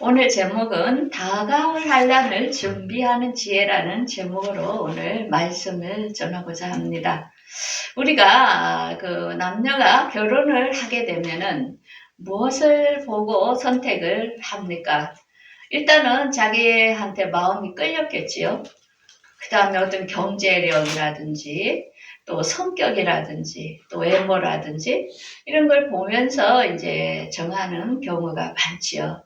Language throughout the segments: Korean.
오늘 제목은 다가올 환란을 준비하는 지혜라는 제목으로 오늘 말씀을 전하고자 합니다. 우리가 남녀가 결혼을 하게 되면은 무엇을 보고 선택을 합니까? 일단은 자기한테 마음이 끌렸겠지요. 그 다음에 어떤 경제력이라든지 또 성격이라든지 또 외모라든지 이런 걸 보면서 이제 정하는 경우가 많지요.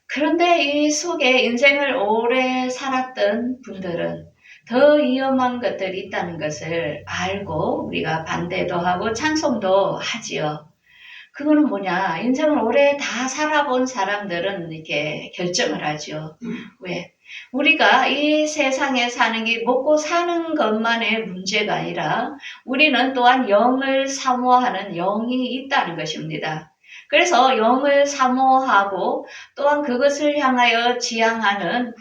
그런데 이 속에 인생을 오래 살았던 분들은 더 위험한 것들이 있다는 것을 알고 우리가 반대도 하고 찬송도 하지요. 그거는 뭐냐? 인생을 오래 다 살아본 사람들은 이렇게 결정을 하죠. 왜? 우리가 이 세상에 사는 게 먹고 사는 것만의 문제가 아니라 우리는 또한 영을 사모하는 영이 있다는 것입니다. 그래서 영을 사모하고 또한 그것을 향하여 지향하는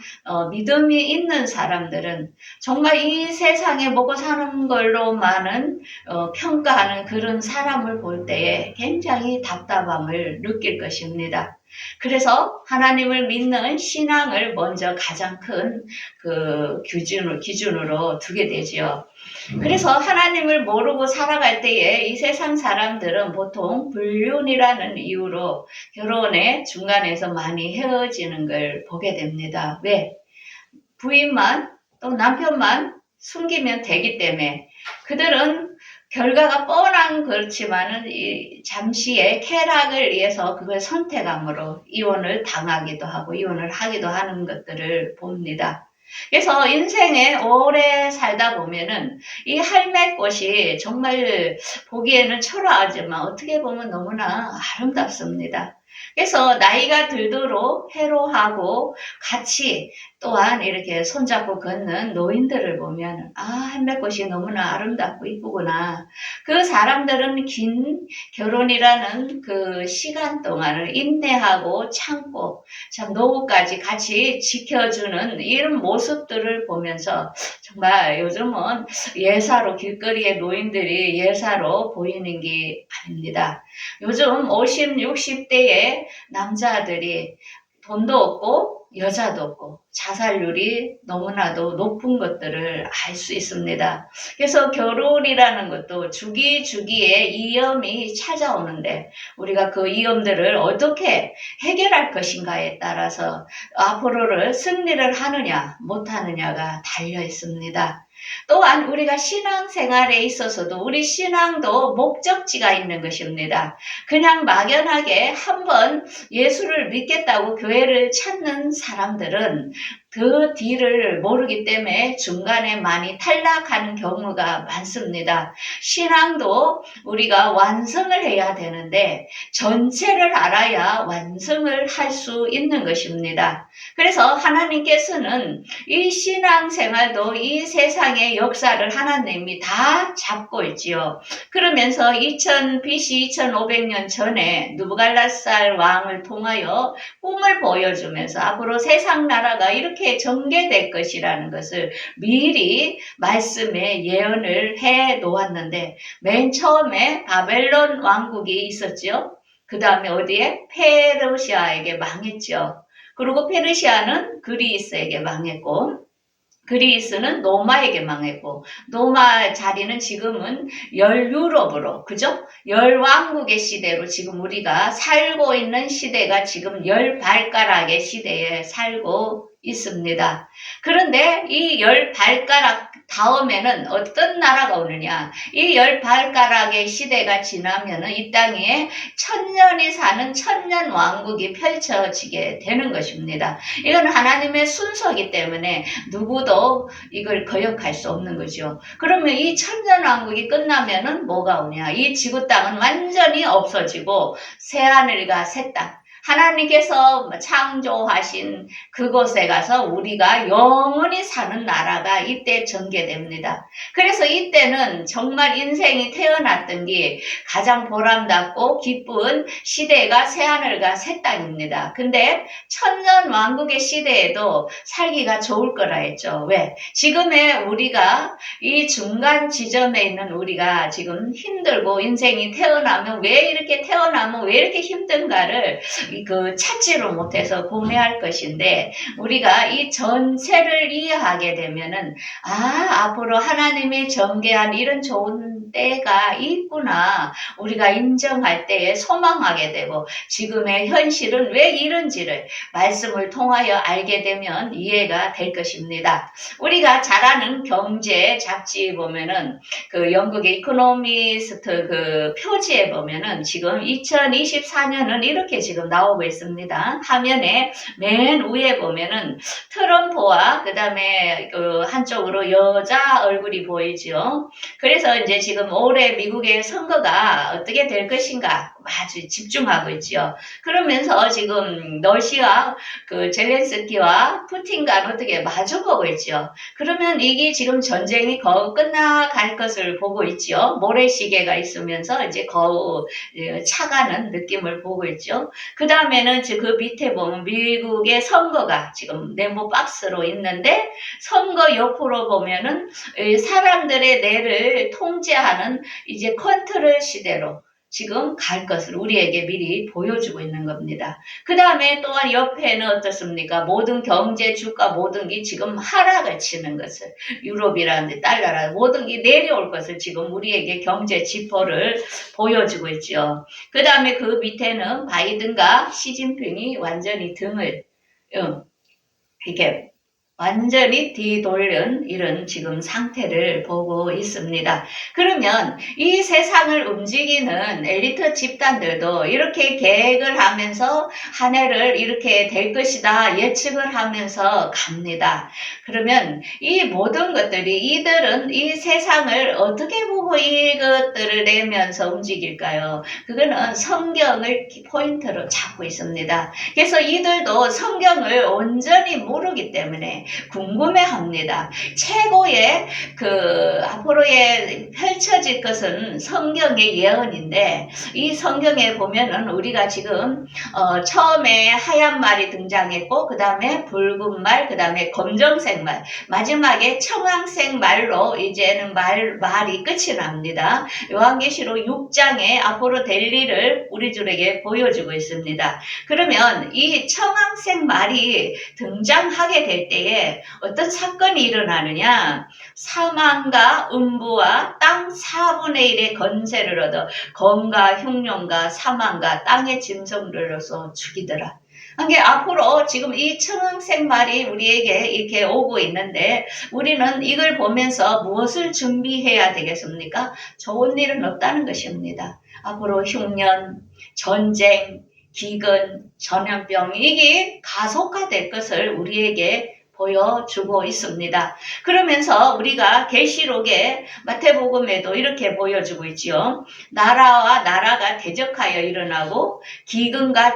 믿음이 있는 사람들은 정말 이 세상에 먹고 사는 걸로만은 평가하는 그런 사람을 볼 때에 굉장히 답답함을 느낄 것입니다. 그래서 하나님을 믿는 신앙을 먼저 가장 큰 기준으로 두게 되지요. 그래서 하나님을 모르고 살아갈 때에 이 세상 사람들은 보통 불륜이라는 이유로 결혼의 중간에서 많이 헤어지는 걸 보게 됩니다. 왜? 부인만 또 남편만 숨기면 되기 때문에 그들은 결과가 뻔한 그렇지만은 잠시의 쾌락을 위해서 그걸 선택함으로 이혼을 당하기도 하고 이혼을 하기도 하는 것들을 봅니다. 그래서 인생에 오래 살다 보면은 이 할매꽃이 정말 보기에는 초라하지만 어떻게 보면 너무나 아름답습니다. 그래서 나이가 들도록 해로하고 같이 또한 이렇게 손잡고 걷는 노인들을 보면 할매꽃이 너무나 아름답고 이쁘구나. 그 사람들은 긴 결혼이라는 그 시간 동안을 인내하고 참고 참 노후까지 같이 지켜주는 이런 모습들을 보면서 정말 요즘은 예사로 길거리에 노인들이 예사로 보이는 게 아닙니다. 요즘 50, 60대의 남자들이 돈도 없고 여자도 없고 자살률이 너무나도 높은 것들을 알 수 있습니다. 그래서 결혼이라는 것도 주기에 위험이 찾아오는데 우리가 그 위험들을 어떻게 해결할 것인가에 따라서 앞으로를 승리를 하느냐 못하느냐가 달려 있습니다. 또한 우리가 신앙생활에 있어서도 우리 신앙도 목적지가 있는 것입니다. 그냥 막연하게 한번 예수를 믿겠다고 교회를 찾는 사람들은 그 뒤를 모르기 때문에 중간에 많이 탈락하는 경우가 많습니다. 신앙도 우리가 완성을 해야 되는데 전체를 알아야 완성을 할 수 있는 것입니다. 그래서 하나님께서는 이 신앙생활도 이 세상의 역사를 하나님이 다 잡고 있지요. 그러면서 BC 2500년 전에 느부갈네살 왕을 통하여 꿈을 보여주면서 앞으로 세상 나라가 이렇게 전개될 것이라는 것을 미리 말씀에 예언을 해 놓았는데 맨 처음에 바벨론 왕국이 있었죠. 그 다음에 어디에? 페르시아에게 망했죠. 그리고 페르시아는 그리스에게 망했고 그리스는 로마에게 망했고 로마 자리는 지금은 열유럽으로 그죠? 열왕국의 시대로 지금 우리가 살고 있는 시대가 지금 열발가락의 시대에 살고 있습니다. 그런데 이 열발가락 다음에는 어떤 나라가 오느냐? 이 열발가락의 시대가 지나면은 이 땅에 천년이 사는 천년 왕국이 펼쳐지게 되는 것입니다. 이건 하나님의 순서이기 때문에 누구도 이걸 거역할 수 없는 거죠. 그러면 이 천년 왕국이 끝나면은 뭐가 오냐? 이 지구 땅은 완전히 없어지고 새하늘과 새 땅. 하나님께서 창조하신 그곳에 가서 우리가 영원히 사는 나라가 이때 전개됩니다. 그래서 이때는 정말 인생이 태어났던 게 가장 보람답고 기쁜 시대가 새하늘과 새 땅입니다. 근데 천년 왕국의 시대에도 살기가 좋을 거라 했죠. 왜? 지금의 우리가 이 중간 지점에 있는 우리가 지금 힘들고 인생이 태어나면 왜 이렇게 힘든가를 찾지를 못해서 고뇌할 것인데 우리가 이 전체를 이해하게 되면은 앞으로 하나님이 전개한 이런 좋은 때가 있구나. 우리가 인정할 때에 소망하게 되고 지금의 현실은 왜 이런지를 말씀을 통하여 알게 되면 이해가 될 것입니다. 우리가 잘 아는 경제 잡지 보면은 영국의 이코노미스트 표지에 보면은 지금 2024년은 이렇게 지금 나오고 있습니다. 화면에 맨 위에 보면은 트럼프와 그 다음에 한쪽으로 여자 얼굴이 보이죠. 그래서 이제 지금 올해 미국의 선거가 어떻게 될 것인가 아주 집중하고 있죠. 그러면서 지금 러시아 젤렌스키와 푸틴과 어떻게 마주보고 있죠. 그러면 이게 지금 전쟁이 거의 끝나갈 것을 보고 있죠. 모래시계가 있으면서 이제 거의 차가는 느낌을 보고 있죠. 그 다음에는 그 밑에 보면 미국의 선거가 지금 네모 박스로 있는데 선거 옆으로 보면은 사람들의 뇌를 통제하는 이제 컨트롤 시대로 지금 갈 것을 우리에게 미리 보여주고 있는 겁니다. 그 다음에 또한 옆에는 어떻습니까? 모든 경제, 주가 모든 게 지금 하락을 치는 것을 유럽이라든지 달러라 모든 게 내려올 것을 지금 우리에게 경제 지표를 보여주고 있죠. 그 다음에 그 밑에는 바이든과 시진핑이 완전히 등을 이렇게 완전히 뒤돌린 이런 지금 상태를 보고 있습니다. 그러면 이 세상을 움직이는 엘리트 집단들도 이렇게 계획을 하면서 한 해를 이렇게 될 것이다 예측을 하면서 갑니다. 그러면 이 모든 것들이 이들은 이 세상을 어떻게 보고 이것들을 내면서 움직일까요? 그거는 성경을 포인트로 잡고 있습니다. 그래서 이들도 성경을 온전히 모르기 때문에 궁금해합니다. 최고의 앞으로의 펼쳐질 것은 성경의 예언인데 이 성경에 보면은 우리가 지금 처음에 하얀 말이 등장했고 그 다음에 붉은 말, 그 다음에 검정색 말, 마지막에 청황색 말로 이제는 말이 끝이 납니다. 요한계시록 6장에 앞으로 될 일을 우리들에게 보여주고 있습니다. 그러면 이 청황색 말이 등장하게 될 때에 어떤 사건이 일어나느냐? 사망과 음부와 땅 4분의 1의 건세를 얻어 검과 흉년과 사망과 땅의 짐승들로서 죽이더라. 이게 앞으로 지금 이 청황색 말이 우리에게 이렇게 오고 있는데 우리는 이걸 보면서 무엇을 준비해야 되겠습니까? 좋은 일은 없다는 것입니다. 앞으로 흉년, 전쟁, 기근, 전염병 이게 가속화될 것을 우리에게 보여주고 있습니다. 그러면서 우리가 계시록에 마태복음에도 이렇게 보여주고 있지요. 나라와 나라가 대적하여 일어나고 기근과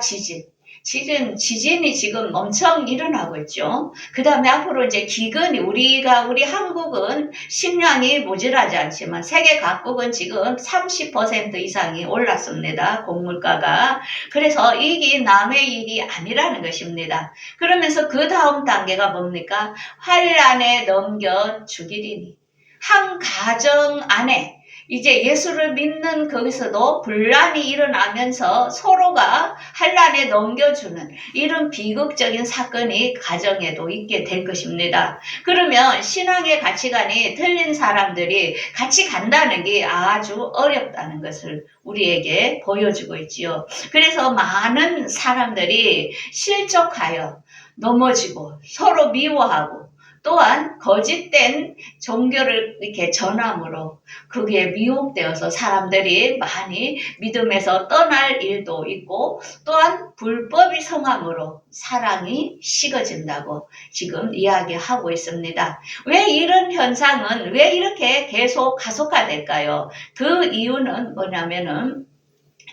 지진이 지금 엄청 일어나고 있죠. 그 다음에 앞으로 이제 기근이 우리 한국은 식량이 모자라지 않지만 세계 각국은 지금 30% 이상이 올랐습니다. 곡물가가. 그래서 이게 남의 일이 아니라는 것입니다. 그러면서 그 다음 단계가 뭡니까? 환난에 넘겨 죽이리니. 한 가정 안에 이제 예수를 믿는 거기서도 분란이 일어나면서 서로가 환난에 넘겨주는 이런 비극적인 사건이 가정에도 있게 될 것입니다. 그러면 신앙의 가치관이 틀린 사람들이 같이 간다는 게 아주 어렵다는 것을 우리에게 보여주고 있지요. 그래서 많은 사람들이 실족하여 넘어지고 서로 미워하고 또한 거짓된 종교를 이렇게 전함으로 그게 미혹되어서 사람들이 많이 믿음에서 떠날 일도 있고 또한 불법이 성함으로 사랑이 식어진다고 지금 이야기하고 있습니다. 왜 이런 현상은 왜 이렇게 계속 가속화될까요? 그 이유는 뭐냐면은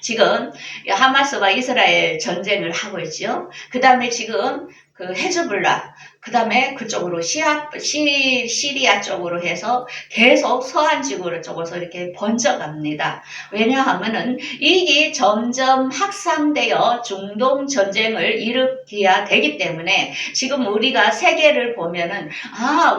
지금 하마스와 이스라엘 전쟁을 하고 있죠. 그 다음에 지금 그 헤즈볼라, 그 다음에 그쪽으로 시리아 쪽으로 해서 계속 서한 지구로 쪽으로 이렇게 번져갑니다. 왜냐하면은 이게 점점 확산되어 중동 전쟁을 일으켜야 되기 때문에 지금 우리가 세계를 보면은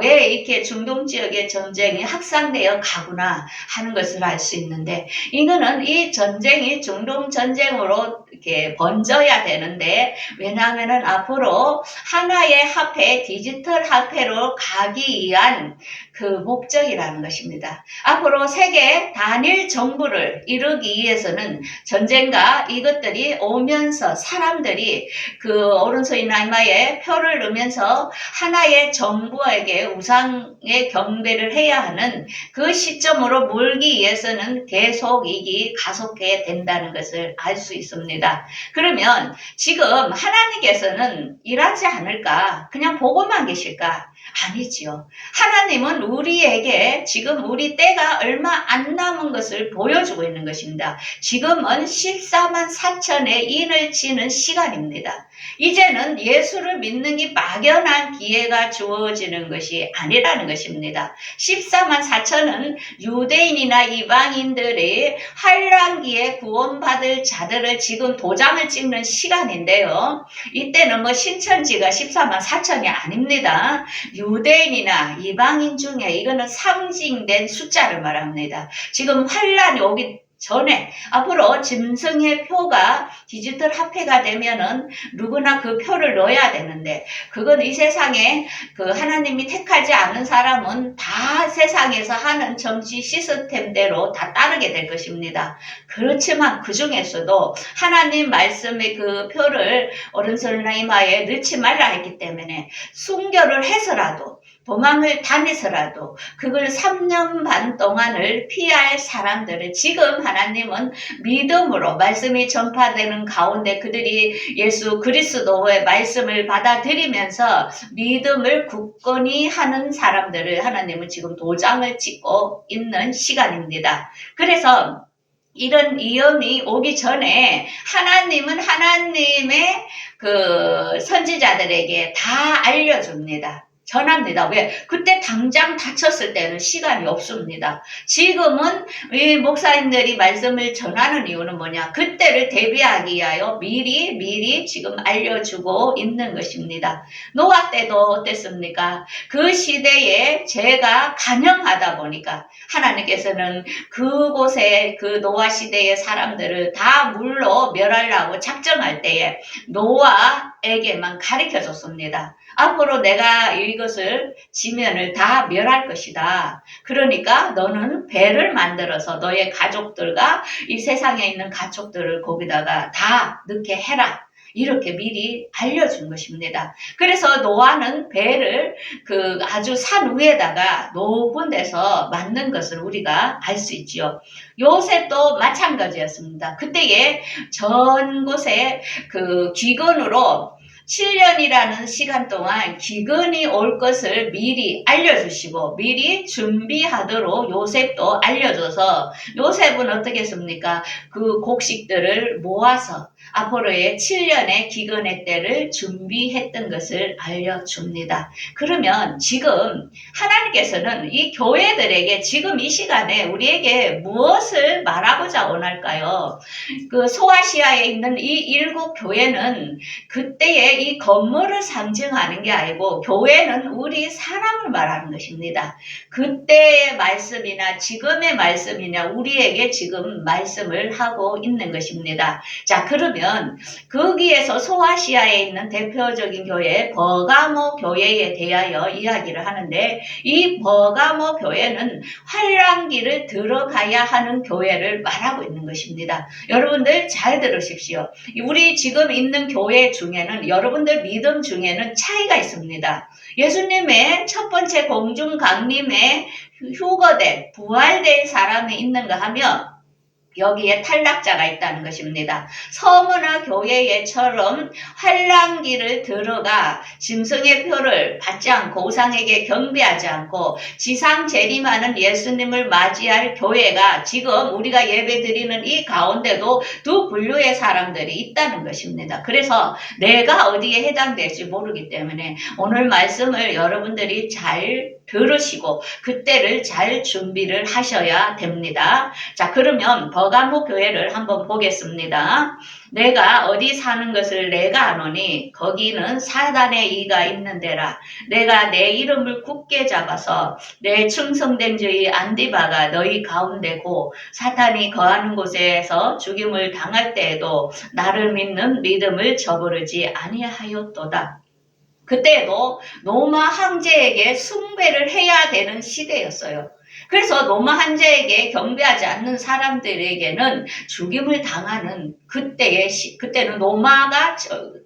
왜 이렇게 중동 지역의 전쟁이 확산되어 가구나 하는 것을 알 수 있는데, 이거는 이 전쟁이 중동 전쟁으로 이렇게 번져야 되는데, 왜냐하면은 앞으로 하나의 화폐, 디지털 화폐로 가기 위한 그 목적이라는 것입니다. 앞으로 세계 단일 정부를 이루기 위해서는 전쟁과 이것들이 오면서 사람들이 그 오른손이나 이마에 표를 넣으면서 하나의 정부에게 우상의 경배를 해야 하는 그 시점으로 몰기 위해서는 계속 이게 가속해야 된다는 것을 알 수 있습니다. 그러면 지금 하나님께서는 일하지 않을까? 그냥 보고만 계실까? 아니지요. 하나님은 우리에게 지금 우리 때가 얼마 안 남은 것을 보여주고 있는 것입니다. 지금은 14만 4천의 인을 치는 시간입니다. 이제는 예수를 믿는 게 막연한 기회가 주어지는 것이 아니라는 것입니다. 14만 4천은 유대인이나 이방인들의 환란기에 구원받을 자들을 지금 도장을 찍는 시간인데요. 이때는 뭐 신천지가 14만 4천이 아닙니다. 유대인이나 이방인 중에 이거는 상징된 숫자를 말합니다. 지금 환란이 오기 전에 앞으로 짐승의 표가 디지털 화폐가 되면은 누구나 그 표를 넣어야 되는데, 그건 이 세상에 그 하나님이 택하지 않은 사람은 다 세상에서 하는 정치 시스템대로 다 따르게 될 것입니다. 그렇지만 그 중에서도 하나님 말씀의 그 표를 오른손이나 이마에 넣지 말라 했기 때문에 순교를 해서라도 도망을 다니서라도 그걸 3년 반 동안을 피할 사람들을 지금 하나님은 믿음으로 말씀이 전파되는 가운데 그들이 예수 그리스도의 말씀을 받아들이면서 믿음을 굳건히 하는 사람들을 하나님은 지금 도장을 찍고 있는 시간입니다. 그래서 이런 위험이 오기 전에 하나님은 하나님의 그 선지자들에게 다 알려줍니다. 전합니다. 왜? 그때 당장 다쳤을 때는 시간이 없습니다. 지금은 이 목사님들이 말씀을 전하는 이유는 뭐냐? 그때를 대비하기 위하여 미리 지금 알려주고 있는 것입니다. 노아 때도 어땠습니까? 그 시대에 죄가 간영하다 보니까 하나님께서는 그곳에 그 노아 시대의 사람들을 다 물로 멸하려고 작정할 때에 노아에게만 가르쳐줬습니다. 앞으로 내가 이것을 지면을 다 멸할 것이다. 그러니까 너는 배를 만들어서 너의 가족들과 이 세상에 있는 가족들을 거기다가 다 넣게 해라. 이렇게 미리 알려준 것입니다. 그래서 노아는 배를 그 아주 산 위에다가 높은 데서 만든 것을 우리가 알 수 있지요. 요셉도 마찬가지였습니다. 그때에 전 곳에 그 기근으로 7년이라는 시간 동안 기근이 올 것을 미리 알려주시고 미리 준비하도록 요셉도 알려줘서 요셉은 어떻게 했습니까? 그 곡식들을 모아서 앞으로의 7년의 기근의 때를 준비했던 것을 알려줍니다. 그러면 지금 하나님께서는 이 교회들에게 지금 이 시간에 우리에게 무엇을 말하고자 원할까요? 그 소아시아에 있는 이 7 교회는 그때의 이 건물을 상징하는 게 아니고 교회는 우리 사람을 말하는 것입니다. 그때의 말씀이나 지금의 말씀이나 우리에게 지금 말씀을 하고 있는 것입니다. 자, 그러면 거기에서 소아시아에 있는 대표적인 교회 버가모 교회에 대하여 이야기를 하는데, 이 버가모 교회는 환란기를 들어가야 하는 교회를 말하고 있는 것입니다. 여러분들 잘 들으십시오. 우리 지금 있는 교회 중에는 여러분들 믿음 중에는 차이가 있습니다. 예수님의 첫 번째 공중 강림에 휴거된 부활된 사람이 있는가 하면 여기에 탈락자가 있다는 것입니다. 서문화 교회에처럼 환란기를 들어가 짐승의 표를 받지 않고 우상에게 경배하지 않고 지상 재림하는 예수님을 맞이할 교회가 지금 우리가 예배드리는 이 가운데도 두 분류의 사람들이 있다는 것입니다. 그래서 내가 어디에 해당될지 모르기 때문에 오늘 말씀을 여러분들이 잘 들으시고 그때를 잘 준비를 하셔야 됩니다. 자, 그러면 버가모 교회를 한번 보겠습니다. 내가 어디 사는 것을 내가 아노니 거기는 사단의 이가 있는 데라. 내가 내 이름을 굳게 잡아서 내 충성된 주의 안디바가 너희 가운데고 사탄이 거하는 곳에서 죽임을 당할 때에도 나를 믿는 믿음을 저버리지 아니하였도다. 그때도 로마 황제에게 숭배를 해야 되는 시대였어요. 그래서 로마 황제에게 경배하지 않는 사람들에게는 죽임을 당하는 그때는 로마가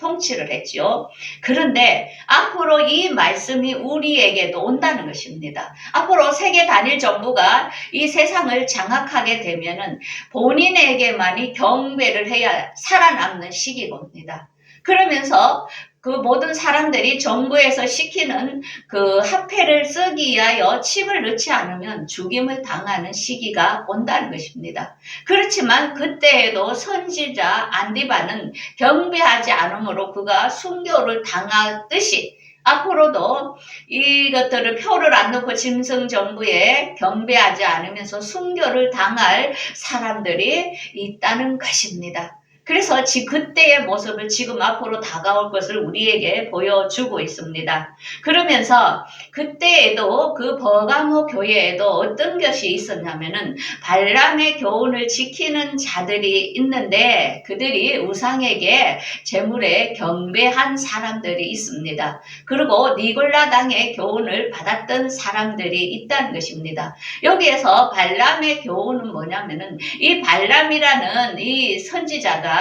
통치를 했지요. 그런데 앞으로 이 말씀이 우리에게도 온다는 것입니다. 앞으로 세계 단일 정부가 이 세상을 장악하게 되면은 본인에게만이 경배를 해야 살아남는 시기입니다. 그러면서 그 모든 사람들이 정부에서 시키는 그 화폐를 쓰기 위하여 칩을 넣지 않으면 죽임을 당하는 시기가 온다는 것입니다. 그렇지만 그때에도 선지자 안디바는 경배하지 않으므로 그가 순교를 당하듯이 앞으로도 이것들을 표를 안 넣고 짐승 정부에 경배하지 않으면서 순교를 당할 사람들이 있다는 것입니다. 그래서 그때의 모습을 지금 앞으로 다가올 것을 우리에게 보여주고 있습니다. 그러면서 그때에도 그 버가모 교회에도 어떤 것이 있었냐면은 발람의 교훈을 지키는 자들이 있는데 그들이 우상에게 제물에 경배한 사람들이 있습니다. 그리고 니골라당의 교훈을 받았던 사람들이 있다는 것입니다. 여기에서 발람의 교훈은 뭐냐면은 이 발람이라는 이 선지자가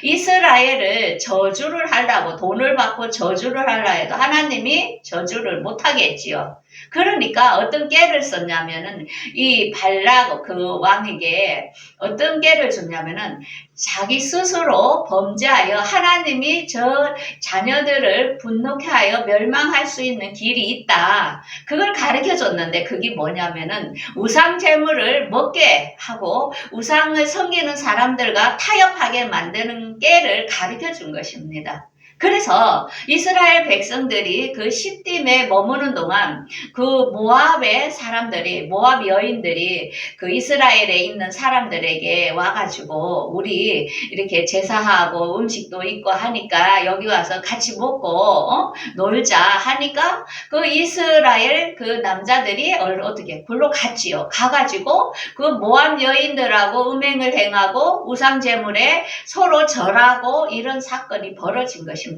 이스라엘을 저주를 하려고 돈을 받고 저주를 하려 해도 하나님이 저주를 못하게 했지요. 그러니까 어떤 깨를 썼냐면은 이 발락 그 왕에게 어떤 깨를 줬냐면은 자기 스스로 범죄하여 하나님이 저 자녀들을 분노케 하여 멸망할 수 있는 길이 있다. 그걸 가르쳐 줬는데 그게 뭐냐면은 우상 제물을 먹게 하고 우상을 섬기는 사람들과 타협하게 만드는 깨를 가르쳐 준 것입니다. 그래서 이스라엘 백성들이 그 시딤에 머무는 동안 그 모압의 사람들이 모압 여인들이 그 이스라엘에 있는 사람들에게 와가지고 우리 이렇게 제사하고 음식도 있고 하니까 여기 와서 같이 먹고 놀자 하니까 그 이스라엘 그 남자들이 어떻게 굴로 갔지요. 가가지고 그 모압 여인들하고 음행을 행하고 우상 제물에 서로 절하고 이런 사건이 벌어진 것입니다.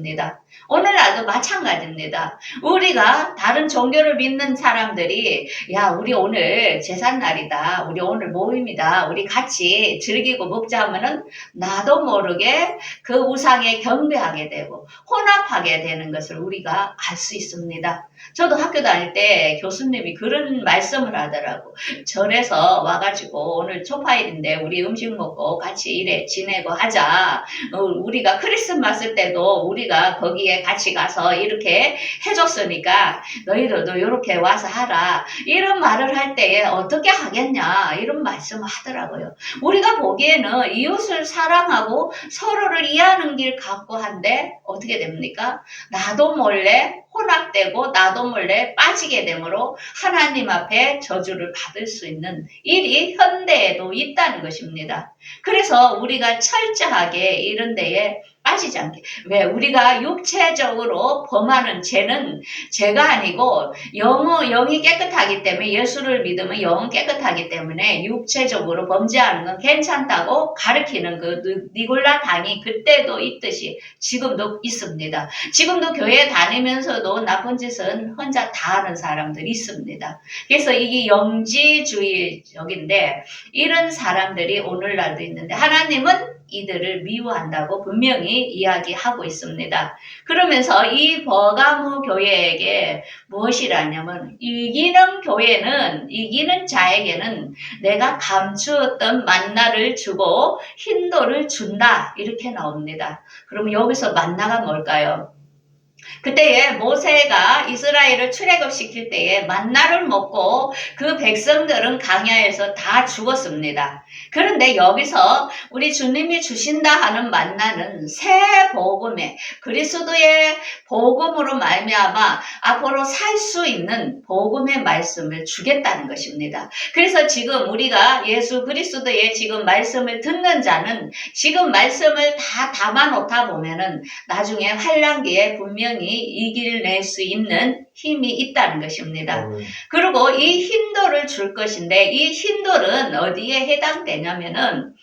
오늘날도 마찬가지입니다. 우리가 다른 종교를 믿는 사람들이 야 우리 오늘 제삿날이다. 우리 오늘 모임이다. 우리 같이 즐기고 먹자 하면은 나도 모르게 그 우상에 경배하게 되고 혼합하게 되는 것을 우리가 알 수 있습니다. 저도 학교 다닐 때 교수님이 그런 말씀을 하더라고. 절에서 와가지고 오늘 초파일인데 우리 음식 먹고 같이 이래 지내고 하자. 우리가 크리스마스 때도 우리가 거기에 같이 가서 이렇게 해줬으니까 너희들도 이렇게 와서 하라. 이런 말을 할 때에 어떻게 하겠냐 이런 말씀을 하더라고요. 우리가 보기에는 이웃을 사랑하고 서로를 이해하는 길 같고 한데 어떻게 됩니까? 나도 몰래 혼합되고 나도 몰래 빠지게 되므로 하나님 앞에 저주를 받을 수 있는 일이 현대에도 있다는 것입니다. 그래서 우리가 철저하게 이런 데에 빠지지 않게. 왜? 우리가 육체적으로 범하는 죄는 죄가 아니고 영이 깨끗하기 때문에 예수를 믿으면 영은 깨끗하기 때문에 육체적으로 범죄하는 건 괜찮다고 가르치는 그 니골라 당이 그때도 있듯이 지금도 있습니다. 지금도 교회 다니면서도 나쁜 짓은 혼자 다 하는 사람들이 있습니다. 그래서 이게 영지주의적인데 이런 사람들이 오늘날도 있는데 하나님은 이들을 미워한다고 분명히 이야기하고 있습니다. 그러면서 이 버가모 교회에게 무엇이라냐면 이기는 교회는 이기는 자에게는 내가 감추었던 만나를 주고 힌도를 준다 이렇게 나옵니다. 그럼 여기서 만나가 뭘까요? 그때에 모세가 이스라엘을 출애굽시킬 때에 만나를 먹고 그 백성들은 광야에서 다 죽었습니다. 그런데 여기서 우리 주님이 주신다 하는 만나는 새 복음에 그리스도의 복음으로 말미암아 앞으로 살 수 있는 복음의 말씀을 주겠다는 것입니다. 그래서 지금 우리가 예수 그리스도의 지금 말씀을 듣는 자는 지금 말씀을 다 담아놓다 보면은 나중에 환란기에 분명히 이길낼 수 있는 힘이 있다는 것입니다. 그리고 이 힌도를 줄 것인데 이 힌도는 어디에 해당되냐면은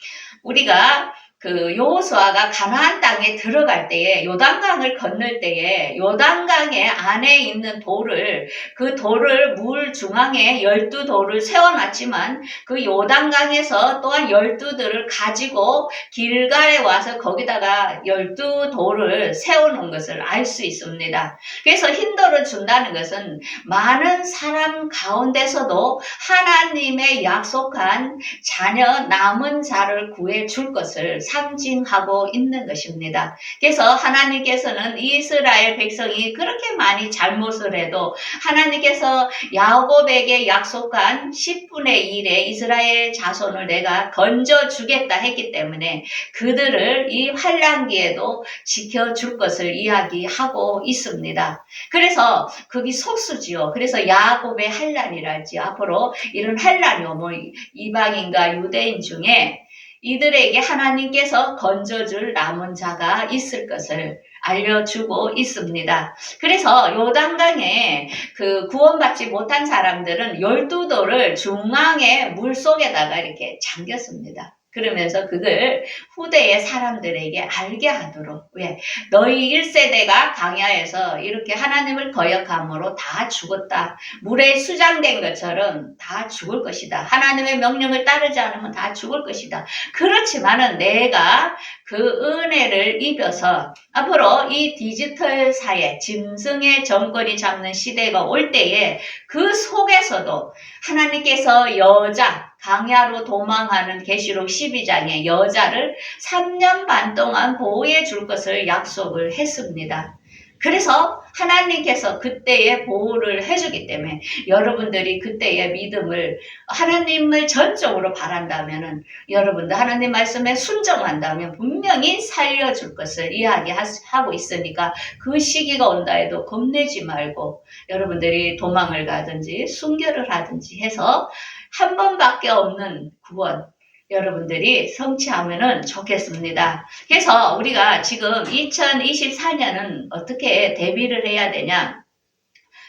우리가 그 여호수아가 가나안 땅에 들어갈 때에 요단강을 건널 때에 요단강의 안에 있는 돌을 그 돌을 물 중앙에 12돌을 세워놨지만 그 요단강에서 또한 12돌을 가지고 길갈에 와서 거기다가 12돌을 세워놓은 것을 알 수 있습니다. 그래서 힌도를 준다는 것은 많은 사람 가운데서도 하나님의 약속한 자녀 남은 자를 구해줄 것을 상징하고 있는 것입니다. 그래서 하나님께서는 이스라엘 백성이 그렇게 많이 잘못을 해도 하나님께서 야곱에게 약속한 10분의 1의 이스라엘 자손을 내가 건져주겠다 했기 때문에 그들을 이 환란기에도 지켜줄 것을 이야기하고 있습니다. 그래서 그게 속수지요. 그래서 야곱의 환란이랄지 앞으로 이런 환란이 오면 이방인과 유대인 중에 이들에게 하나님께서 건져줄 남은 자가 있을 것을 알려주고 있습니다. 그래서 요단강에 그 구원받지 못한 사람들은 12돌을 중앙의 물속에다가 이렇게 잠겼습니다. 그러면서 그걸 후대의 사람들에게 알게 하도록 왜? 너희 1세대가 광야에서 이렇게 하나님을 거역함으로 다 죽었다. 물에 수장된 것처럼 다 죽을 것이다. 하나님의 명령을 따르지 않으면 다 죽을 것이다. 그렇지만은 내가 그 은혜를 입어서 앞으로 이 디지털 사회, 짐승의 정권이 잡는 시대가 올 때에 그 속에서도 하나님께서 여자, 광야로 도망하는 계시록 12장의 여자를 3년 반 동안 보호해 줄 것을 약속을 했습니다. 그래서 하나님께서 그때의 보호를 해주기 때문에 여러분들이 그때의 믿음을 하나님을 전적으로 바란다면 여러분들 하나님 말씀에 순종한다면 분명히 살려줄 것을 이야기하고 있으니까 그 시기가 온다 해도 겁내지 말고 여러분들이 도망을 가든지 순교를 하든지 해서 한 번밖에 없는 구원 여러분들이 성취하면 좋겠습니다. 그래서 우리가 지금 2024년은 어떻게 대비를 해야 되냐?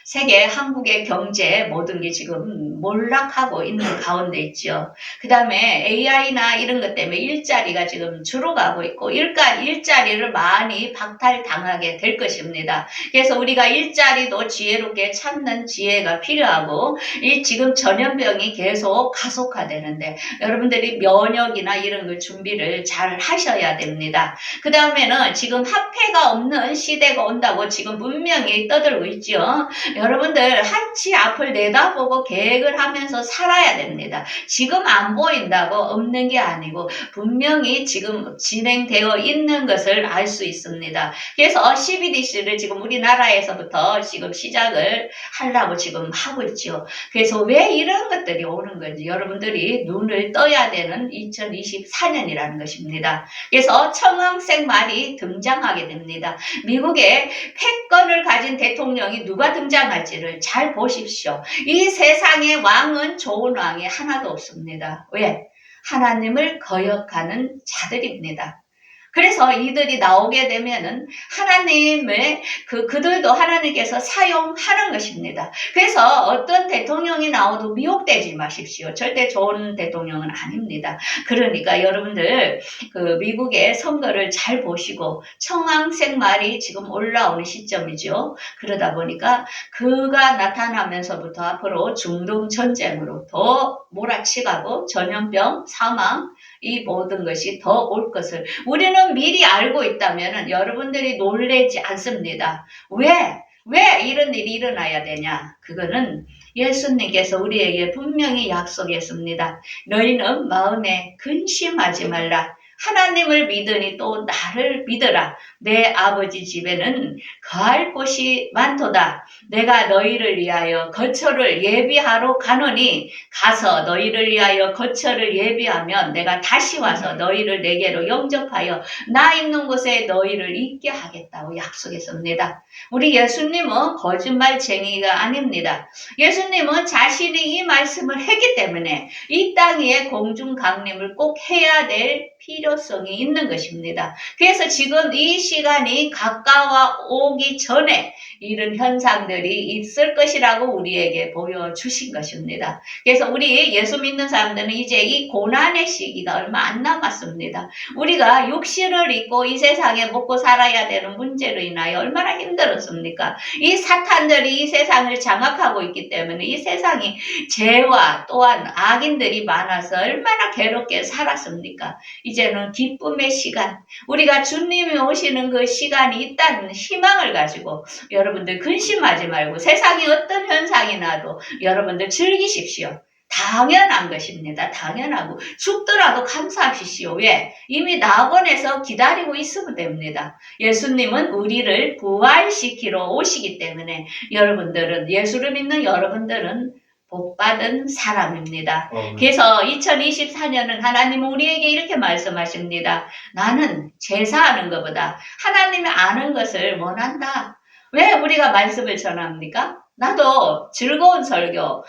세계, 한국의 경제 모든 게 지금 몰락하고 있는 가운데 있죠. 그 다음에 AI나 이런 것 때문에 일자리가 지금 줄어가고 있고 일자리를 많이 박탈당하게 될 것입니다. 그래서 우리가 일자리도 지혜롭게 찾는 지혜가 필요하고 이 지금 전염병이 계속 가속화되는데 여러분들이 면역이나 이런 걸 준비를 잘 하셔야 됩니다. 그 다음에는 지금 화폐가 없는 시대가 온다고 지금 분명히 떠들고 있죠. 여러분들 한치 앞을 내다보고 계획을 하면서 살아야 됩니다. 지금 안 보인다고 없는 게 아니고 분명히 지금 진행되어 있는 것을 알 수 있습니다. 그래서 CBDC를 지금 우리나라에서부터 지금 시작을 하려고 지금 하고 있죠. 그래서 왜 이런 것들이 오는 건지 여러분들이 눈을 떠야 되는 2024년이라는 것입니다. 그래서 청황색 말이 등장하게 됩니다. 미국의 패권을 가진 대통령이 누가 등장할지를 잘 보십시오. 이 세상의 왕은 좋은 왕이 하나도 없습니다. 왜? 하나님을 거역하는 자들입니다. 그래서 이들이 나오게 되면은 하나님의 그들도 하나님께서 사용하는 것입니다. 그래서 어떤 대통령이 나오도 미혹되지 마십시오. 절대 좋은 대통령은 아닙니다. 그러니까 여러분들 미국의 선거를 잘 보시고 청황색 말이 지금 올라오는 시점이죠. 그러다 보니까 그가 나타나면서부터 앞으로 중동 전쟁으로 더 몰아치가고 전염병, 사망 이 모든 것이 더 올 것을 우리는 미리 알고 있다면 여러분들이 놀라지 않습니다. 왜 이런 일이 일어나야 되냐? 그거는 예수님께서 우리에게 분명히 약속했습니다. 너희는 마음에 근심하지 말라. 하나님을 믿으니 또 나를 믿으라. 내 아버지 집에는 거할 곳이 많도다. 내가 너희를 위하여 거처를 예비하러 가노니 가서 너희를 위하여 거처를 예비하면 내가 다시 와서 너희를 내게로 영접하여 나 있는 곳에 너희를 있게 하겠다고 약속했습니다. 우리 예수님은 거짓말쟁이가 아닙니다. 예수님은 자신이 이 말씀을 했기 때문에 이 땅 위에 공중강림을 꼭 해야 될 필요성이 있는 것입니다. 그래서 지금 이 시간이 가까워 오기 전에 이런 현상들이 있을 것이라고 우리에게 보여주신 것입니다. 그래서 우리 예수 믿는 사람들은 이제 이 고난의 시기가 얼마 안 남았습니다. 우리가 육신을 입고 이 세상에 먹고 살아야 되는 문제로 인하여 얼마나 힘들었습니까? 이 사탄들이 이 세상을 장악하고 있기 때문에 이 세상이 죄와 또한 악인들이 많아서 얼마나 괴롭게 살았습니까? 이제는 기쁨의 시간, 우리가 주님이 오시는 그 시간이 있다는 희망을 가지고 여러분들 근심하지 말고 세상에 어떤 현상이 나도 여러분들 즐기십시오. 당연한 것입니다. 당연하고 죽더라도 감사하십시오. 왜? 이미 낙원에서 기다리고 있으면 됩니다. 예수님은 우리를 부활시키러 오시기 때문에 여러분들은 예수를 믿는 여러분들은 복받은 사람입니다. 그래서 2024년은 하나님은 우리에게 이렇게 말씀하십니다. 나는 제사하는 것보다 하나님이 아는 것을 원한다. 왜 우리가 말씀을 전합니까? 나도 즐거운 설교,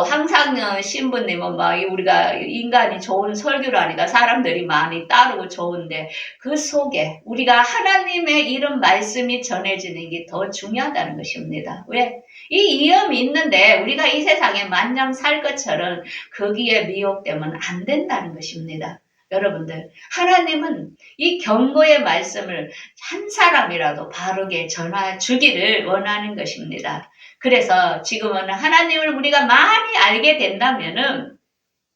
항상 신부님은 우리가 인간이 좋은 설교를 하니까 사람들이 많이 따르고 좋은데 그 속에 우리가 하나님의 이런 말씀이 전해지는 게 더 중요하다는 것입니다. 왜? 이 위험이 있는데 우리가 이 세상에 마냥 살 것처럼 거기에 미혹되면 안 된다는 것입니다. 여러분들, 하나님은 이 경고의 말씀을 한 사람이라도 바르게 전해 주기를 원하는 것입니다. 그래서 지금은 하나님을 우리가 많이 알게 된다면은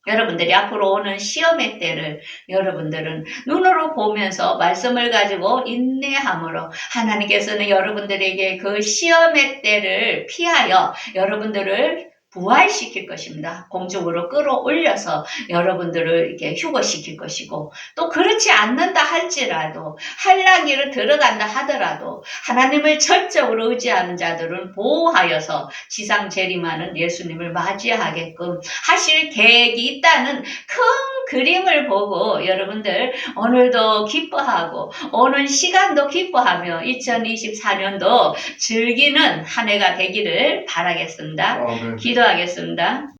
여러분들이 앞으로 오는 시험의 때를 여러분들은 눈으로 보면서 말씀을 가지고 인내함으로 하나님께서는 여러분들에게 그 시험의 때를 피하여 여러분들을 부활시킬 것입니다. 공중으로 끌어올려서 여러분들을 이렇게 휴거시킬 것이고 또 그렇지 않는다 할지라도 환난기를 들어간다 하더라도 하나님을 전적으로 의지하는 자들은 보호하여서 지상 재림하는 예수님을 맞이하게끔 하실 계획이 있다는 큰 그림을 보고 여러분들 오늘도 기뻐하고 오는 시간도 기뻐하며 2024년도 즐기는 한 해가 되기를 바라겠습니다. 기도하겠습니다.